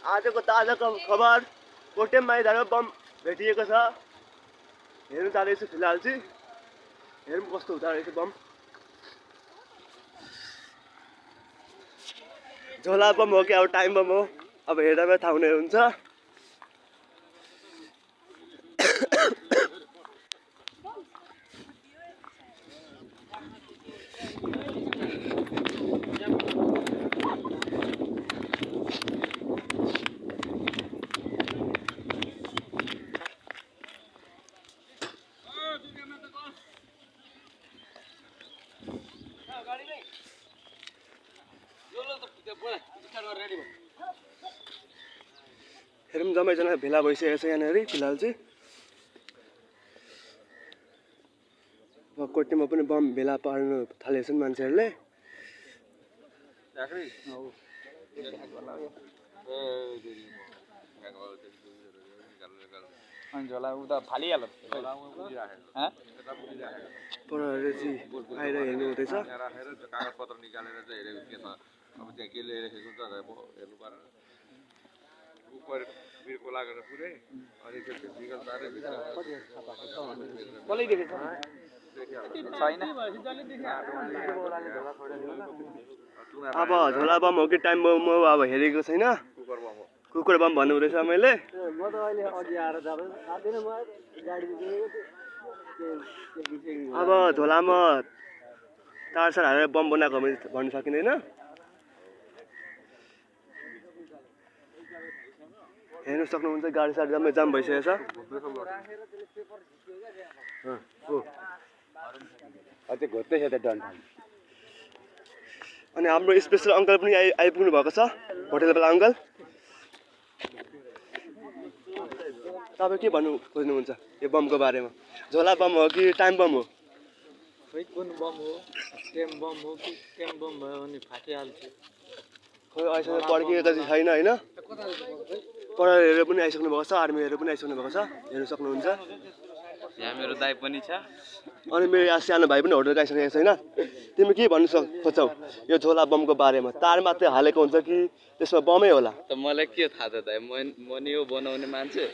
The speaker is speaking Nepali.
आजको ताजा खबर कोटेम मैदानमा बम भेटिएको छ। हेर्नु जाँदैछु फिलहाल चाहिँ। हेरौँ कस्तो हुँदो रहेछ बम। झोला बम हो कि अब टाइम बम हो अब हेर्दा थाहा हुने हुन्छ। हेरौँ जम्मैजना भेला भइसकेको छ यहाँनिर फिलहाल चाहिँ। अब कोटीमा पनि बम भेला पार्नु थालेछन् मान्छेहरूले। झोला उता फालिहाल्यो परहरूले चाहिँ आएर हेर्नु हुँदैछ। कागज पत्र निकालेर चाहिँ हेरेको के छ अब त्यहाँ के लेखेको छ हेर्नु पर्यो। ऊपर बिर्को लागेर पुरै अनि त्यो भित्तिको तारै भित्र कसले देखेछ छैन। अब झोला बम हो कि टाइम बम हो अब हेरेको छैन। कुकुर बम भन्नु हुँदैछ मैले। म त अहिले अघि आएर जाँदा साथीले म गाडी अब झोलामा तारसार हालेर बम बनाएको भन्न सकिँदैन। हेर्नु सक्नुहुन्छ गाडी साडी जम्मै जाम भइसकेको छ। अनि हाम्रो स्पेसल अङ्कल पनि आइपुग्नु भएको छ होटेलवाला अङ्कल। तपाईँ के भन्नु खोज्नुहुन्छ यो बमको बारेमा? झोला बम हो कि टाइम बम हो? खै कुन बम हो? टेम बम हो कि टेम बम भयो भने फाटिहाल्छ। खै अहिलेसम्म पड्किएको त छैन होइन। प्रहरीहरू पनि आइसक्नु भएको छ, आर्मीहरू पनि आइसक्नु भएको छ। हेर्नु सक्नुहुन्छ। यहाँ मेरो दाइ पनि छ। अनि मेरो यहाँ सानो भाइ पनि होटल आइसकेको छैन। तिमी के भन्नु खोज्छौ यो झोला बमको बारेमा? तार मात्रै हालेको हुन्छ कि त्यसमा बमै होला? त मलाई के थाहा छ दाइ, म नि हो बनाउने मान्छे।